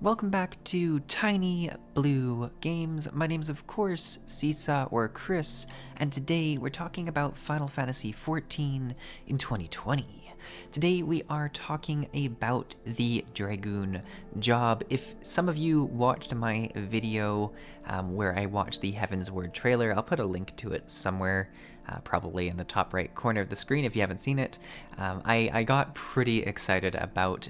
Welcome back to Tiny Blue Games. My name's of course Csaw or Chris, and today we're talking about Final Fantasy XIV in 2020. Today we are talking about the Dragoon job. If some of you watched my video where I watched the Heavensward trailer, I'll put a link to it somewhere, probably in the top right corner of the screen if you haven't seen it. I got pretty excited about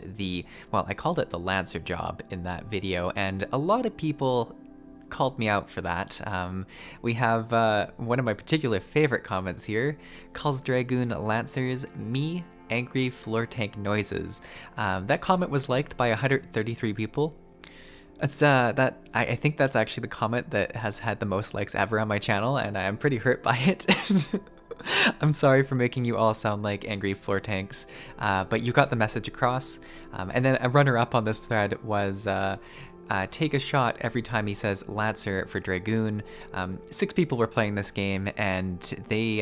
I called it the Lancer job in that video, and a lot of people called me out for that. We have one of my particular favorite comments here, calls Dragoon Lancers me angry floor tank noises. That comment was liked by 133 people. It's I think that's actually the comment that has had the most likes ever on my channel, and I'm pretty hurt by it. I'm sorry for making you all sound like angry floor tanks, but you got the message across. And then a runner-up on this thread was take a shot every time he says Lancer for Dragoon. 6 people were playing this game, and they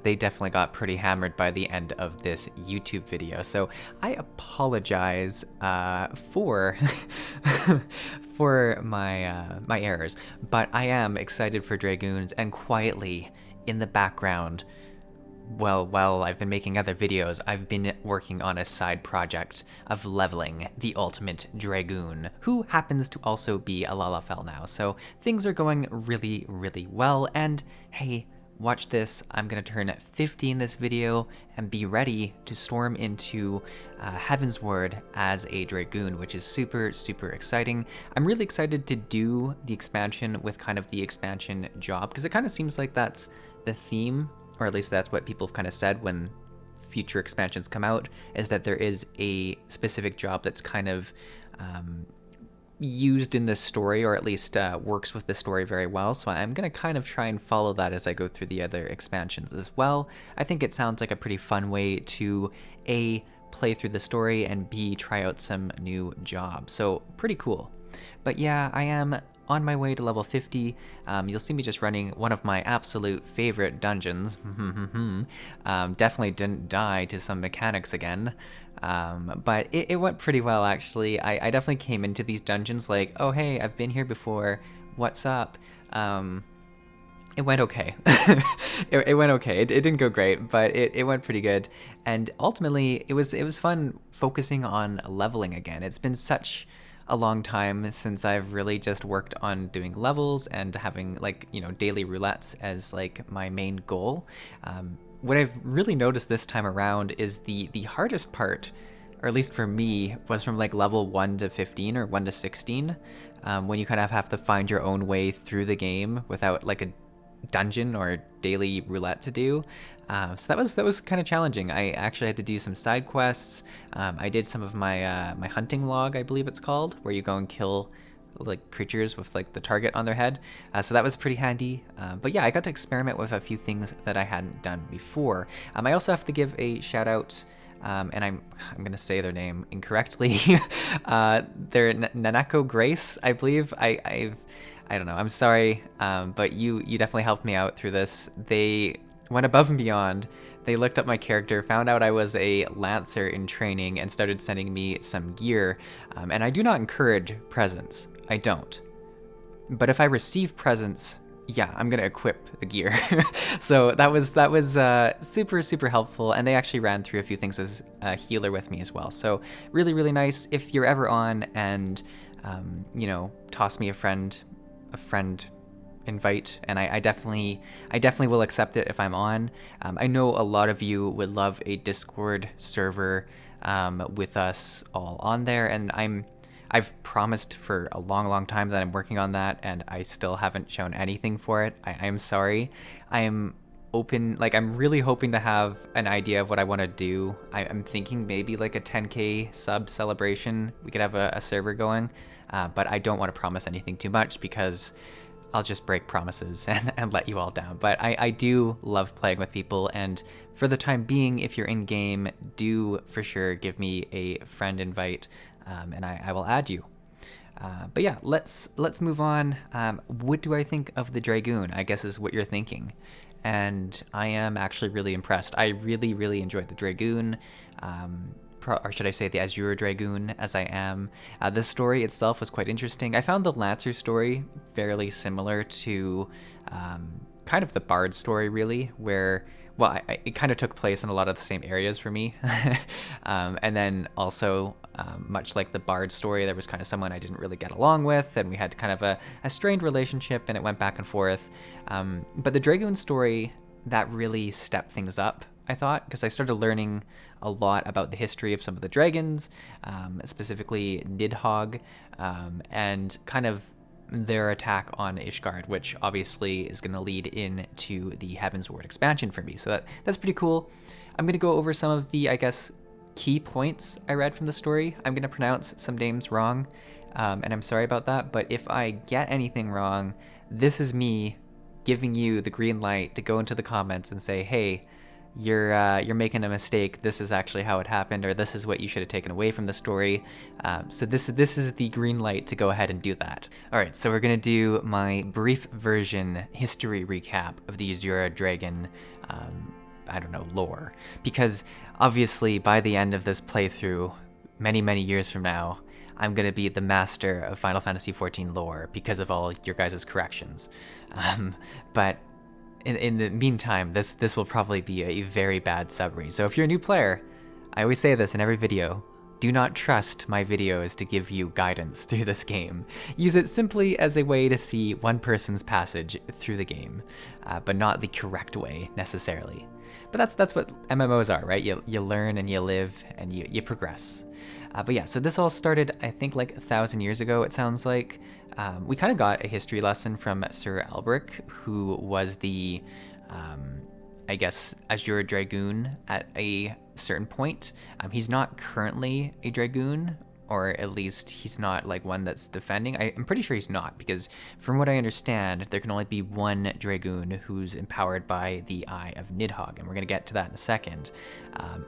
definitely got pretty hammered by the end of this YouTube video. So I apologize for for my errors, but I am excited for Dragoons, and quietly in the background, well, while I've been making other videos, I've been working on a side project of leveling the ultimate Dragoon, who happens to also be a Lalafell now. So things are going really, really well, and hey, watch this, I'm gonna turn 50 in this video and be ready to storm into Heavensward as a Dragoon, which is super, super exciting. I'm really excited to do the expansion with kind of the expansion job, because it kind of seems like that's the theme, or at least that's what people have kind of said when future expansions come out, is that there is a specific job that's kind of used in this story, or at least works with the story very well. So I'm going to kind of try and follow that as I go through the other expansions as well. I think it sounds like a pretty fun way to A, play through the story, and B, try out some new jobs. So pretty cool. But yeah, I am on my way to level 50. You'll see me just running one of my absolute favorite dungeons. Definitely didn't die to some mechanics again, but it went pretty well actually. I definitely came into these dungeons like, oh hey, I've been here before, what's up? It went okay. It went okay. It didn't go great, but it went pretty good. And ultimately, it was fun focusing on leveling again. It's been such a long time since I've really just worked on doing levels and having, like, you know, daily roulettes as like my main goal. What I've really noticed this time around is the hardest part, or at least for me, was from like level 1 to 15 or 1 to 16, when you kind of have to find your own way through the game without like a dungeon or daily roulette to do. So that was kind of challenging. I actually had to do some side quests. I did some of my my hunting log, I believe it's called, where you go and kill like creatures with like the target on their head. So that was pretty handy. But yeah, I got to experiment with a few things that I hadn't done before. I also have to give a shout out, and I'm gonna say their name incorrectly. They're Nanako Grace, I believe. I don't know, I'm sorry, but you definitely helped me out through this. They went above and beyond. They looked up my character, found out I was a Lancer in training, and started sending me some gear. And I do not encourage presents, I don't. But if I receive presents, yeah, I'm gonna equip the gear. So that was super, super helpful, and they actually ran through a few things as a healer with me as well. So really, really nice. If you're ever on and, you know, toss me a friend invite, and I definitely will accept it if I'm on. I know a lot of you would love a Discord server with us all on there, and I've promised for a long time that I'm working on that, and I still haven't shown anything for it. I'm sorry. I am open, like, I'm really hoping to have an idea of what I want to do. I'm thinking maybe like a 10k sub celebration. We could have a server going, but I don't want to promise anything too much because I'll just break promises and let you all down. But I do love playing with people, and for the time being, if you're in game, do for sure give me a friend invite, and I will add you. But yeah, let's move on. What do I think of the Dragoon, I guess is what you're thinking. And I am actually really impressed. I really enjoyed the Dragoon. or should I say the Azure Dragoon, as I am. The story itself was quite interesting. I found the Lancer story fairly similar to kind of the Bard story, really, where, well, it kind of took place in a lot of the same areas for me. And then also, much like the Bard story, there was kind of someone I didn't really get along with, and we had kind of a strained relationship, and it went back and forth. But the Dragoon story, that really stepped things up, I thought, because I started learning a lot about the history of some of the dragons, specifically Nidhogg, and kind of their attack on Ishgard, which obviously is going to lead into the Heavensward expansion for me. So that's pretty cool. I'm going to go over some of the, I guess, key points I read from the story. I'm going to pronounce some names wrong, and I'm sorry about that, but if I get anything wrong, this is me giving you the green light to go into the comments and say, hey, you're making a mistake. This is actually how it happened, or this is what you should have taken away from the story. So this is the green light to go ahead and do that. All right, so we're gonna do my brief version history recap of the Azure Dragon, I don't know, lore, because obviously by the end of this playthrough, many years from now, I'm gonna be the master of Final Fantasy XIV lore because of all your guys' corrections. But in the meantime, this will probably be a very bad summary. So if you're a new player, I always say this in every video, do not trust my videos to give you guidance through this game. Use it simply as a way to see one person's passage through the game, but not the correct way necessarily. But that's what MMOs are, right? You learn and you live and you progress. But yeah, so this all started, I think, like 1,000 years ago, it sounds like. We kind of got a history lesson from Sir Elbrick, who was the, I guess, Azure Dragoon at a certain point. He's not currently a Dragoon, or at least he's not like one that's defending. I'm pretty sure he's not, because from what I understand, there can only be one Dragoon who's empowered by the Eye of Nidhogg, and we're going to get to that in a second.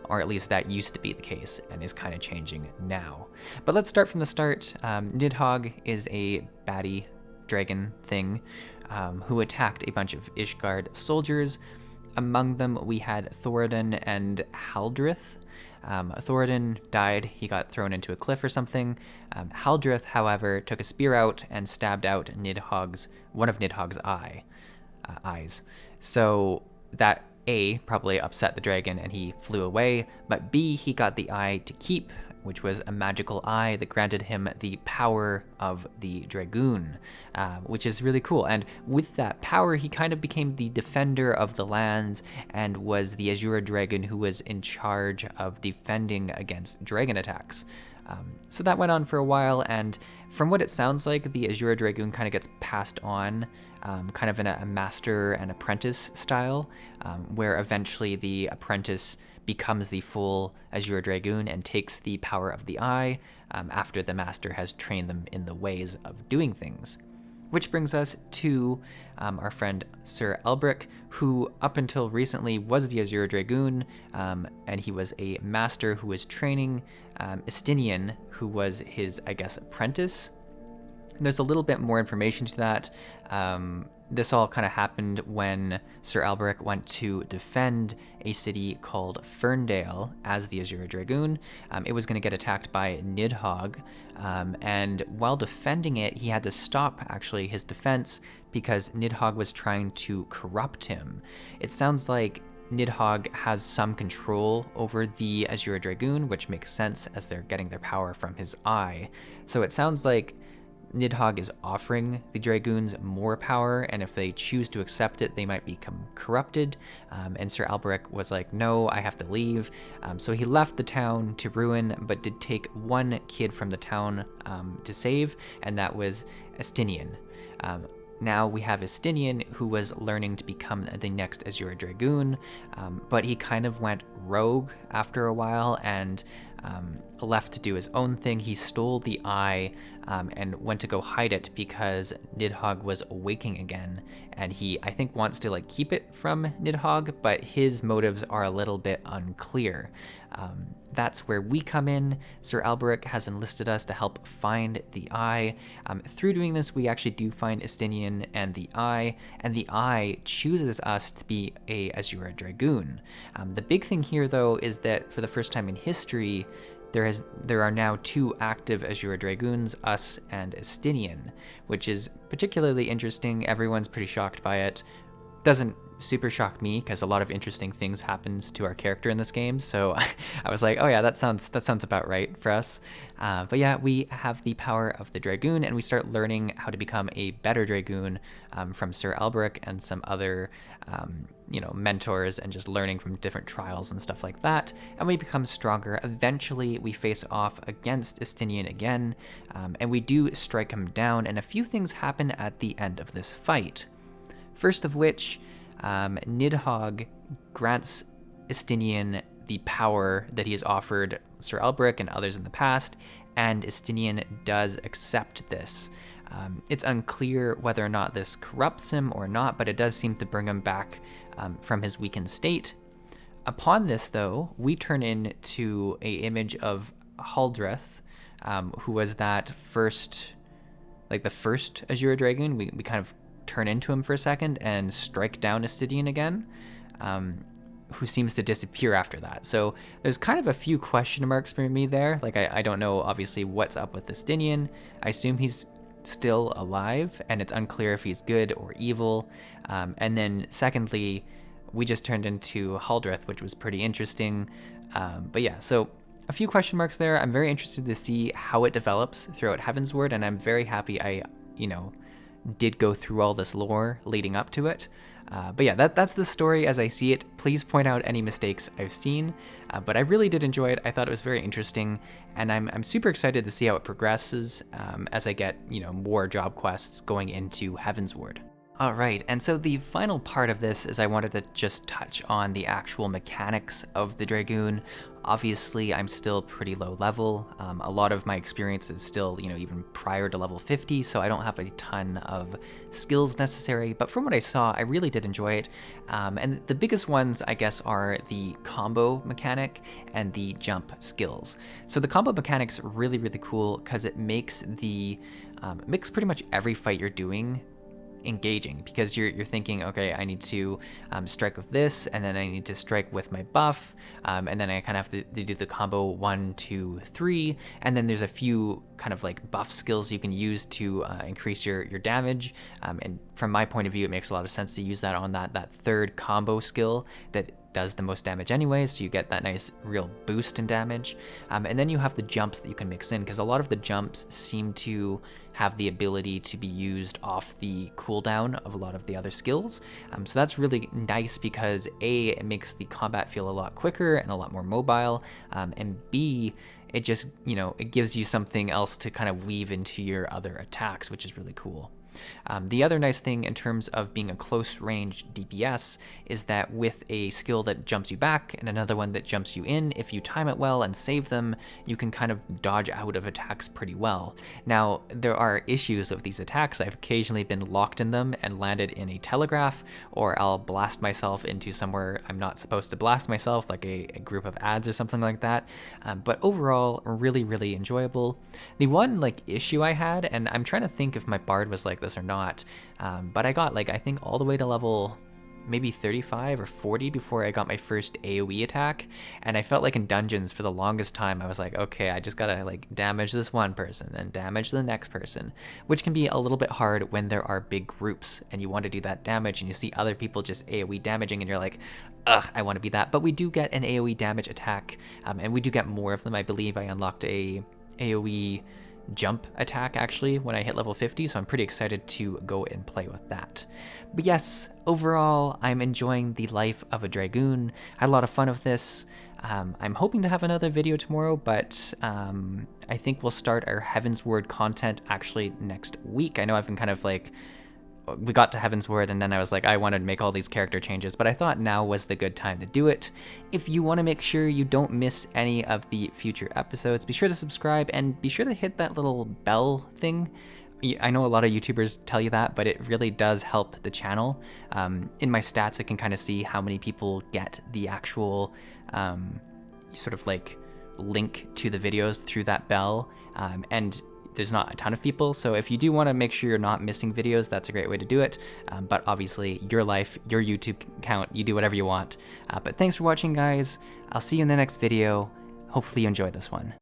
Or at least that used to be the case, and is kind of changing now. But let's start from the start. Nidhogg is a baddie dragon thing who attacked a bunch of Ishgard soldiers. Among them, we had Thoradin and Haldrith. Thoradin died, he got thrown into a cliff or something. Haldrith, however, took a spear out and stabbed out one of Nidhogg's eyes. So that A, probably upset the dragon and he flew away, but B, he got the eye to keep, which was a magical eye that granted him the power of the Dragoon, which is really cool. And with that power, he kind of became the defender of the lands and was the Azure Dragon who was in charge of defending against dragon attacks. So that went on for a while, and from what it sounds like, the Azure Dragoon kind of gets passed on, kind of in a master and apprentice style, where eventually the apprentice becomes the full Azure Dragoon and takes the power of the eye after the master has trained them in the ways of doing things. Which brings us to our friend Sir Elbrick, who up until recently was the Azure Dragoon, and he was a master who was training Estinian, who was his, I guess, apprentice. And there's a little bit more information to that. This all kind of happened when Sir Elbrick went to defend a city called Ferndale as the Azure Dragoon. It was going to get attacked by Nidhogg, and while defending it, he had to stop, actually, his defense because Nidhogg was trying to corrupt him. It sounds like Nidhogg has some control over the Azure Dragoon, which makes sense as they're getting their power from his eye. So it sounds like Nidhogg is offering the Dragoons more power, and if they choose to accept it, they might become corrupted. And Sir Elbrick was like, no, I have to leave. So he left the town to ruin, but did take one kid from the town to save, and that was Estinian. Now we have Estinian, who was learning to become the next Azure Dragoon, but he kind of went rogue after a while and left to do his own thing. He stole the eye and went to go hide it because Nidhogg was awaking again, and he, I think, wants to like keep it from Nidhogg, but his motives are a little bit unclear. that's where we come in. Sir Alberic has enlisted us to help find the Eye. Through doing this, we actually do find Estinian and the Eye chooses us to be a Azure Dragoon. The big thing here, though, is that for the first time in history, there are now 2 active Azure Dragoons, us and Estinian, which is particularly interesting. Everyone's pretty shocked by it. Doesn't super shock me because a lot of interesting things happens to our character in this game, so I was like, oh yeah, that sounds about right for us. But yeah, we have the power of the Dragoon, and we start learning how to become a better Dragoon from Sir Alberic and some other mentors, and just learning from different trials and stuff like that, and we become stronger. Eventually we face off against Estinian again, and we do strike him down, and a few things happen at the end of this fight. First of which, Nidhogg grants Estinian the power that he has offered Sir Alberic and others in the past, and Estinian does accept this. It's unclear whether or not this corrupts him or not, but it does seem to bring him back from his weakened state. Upon this, though, we turn into an image of Haldreth, who was that first, the first Azure Dragoon. We kind of turn into him for a second and strike down Estinian again, who seems to disappear after that. So there's kind of a few question marks for me there. I don't know, obviously, what's up with Estinian. I assume he's still alive, and it's unclear if he's good or evil. And then secondly, we just turned into Haldreth, which was pretty interesting. But yeah, so a few question marks there. I'm very interested to see how it develops throughout Heavensward, and I'm very happy I did go through all this lore leading up to it. But yeah, that's the story as I see it. Please point out any mistakes I've seen, but I really did enjoy it. I thought it was very interesting, and I'm super excited to see how it progresses as I get more job quests going into Heavensward. All right, and so the final part of this is I wanted to just touch on the actual mechanics of the Dragoon. Obviously, I'm still pretty low level. A lot of my experience is still, even prior to level 50, so I don't have a ton of skills necessary, but from what I saw, I really did enjoy it. And the biggest ones, I guess, are the combo mechanic and the jump skills. So the combo mechanic's really, really cool because it makes pretty much every fight you're doing engaging, because you're thinking, okay, I need to strike with this, and then I need to strike with my buff, and then I kind of have to do the combo 1, 2, 3, and then there's a few kind of buff skills you can use to increase your damage, and from my point of view, it makes a lot of sense to use that on that third combo skill that does the most damage anyway, so you get that nice real boost in damage. And then you have the jumps that you can mix in, because a lot of the jumps seem to have the ability to be used off the cooldown of a lot of the other skills. So that's really nice because A, it makes the combat feel a lot quicker and a lot more mobile, and B, it just, it gives you something else to kind of weave into your other attacks, which is really cool. The other nice thing in terms of being a close range DPS is that with a skill that jumps you back and another one that jumps you in, if you time it well and save them, you can kind of dodge out of attacks pretty well. Now, there are issues with these attacks. I've occasionally been locked in them and landed in a telegraph, or I'll blast myself into somewhere I'm not supposed to blast myself, like a group of ads or something like that. But overall, really, really enjoyable. The one issue I had, and I'm trying to think if my bard was like this or not, but I got I think all the way to level maybe 35 or 40 before I got my first AoE attack, and I felt like in dungeons for the longest time I was like, okay, I just gotta damage this one person and damage the next person, which can be a little bit hard when there are big groups and you want to do that damage and you see other people just AoE damaging and you're like, ugh, I want to be that. But we do get an AoE damage attack, and we do get more of them. I believe I unlocked a AoE jump attack actually when I hit level 50, so I'm pretty excited to go and play with that. But yes, overall, I'm enjoying the life of a Dragoon. I had a lot of fun with this. I'm hoping to have another video tomorrow, but I think we'll start our Heavensward content actually next week. I know I've been kind of we got to Heavensward and then I was like, I wanted to make all these character changes, but I thought now was the good time to do it. If you want to make sure you don't miss any of the future episodes, be sure to subscribe and be sure to hit that little bell thing. I know a lot of YouTubers tell you that, but it really does help the channel. In my stats, I can kind of see how many people get the actual sort of link to the videos through that bell, and there's not a ton of people, so if you do want to make sure you're not missing videos, that's a great way to do it. But obviously, your life, your YouTube account, you do whatever you want. But thanks for watching, guys. I'll see you in the next video. Hopefully you enjoyed this one.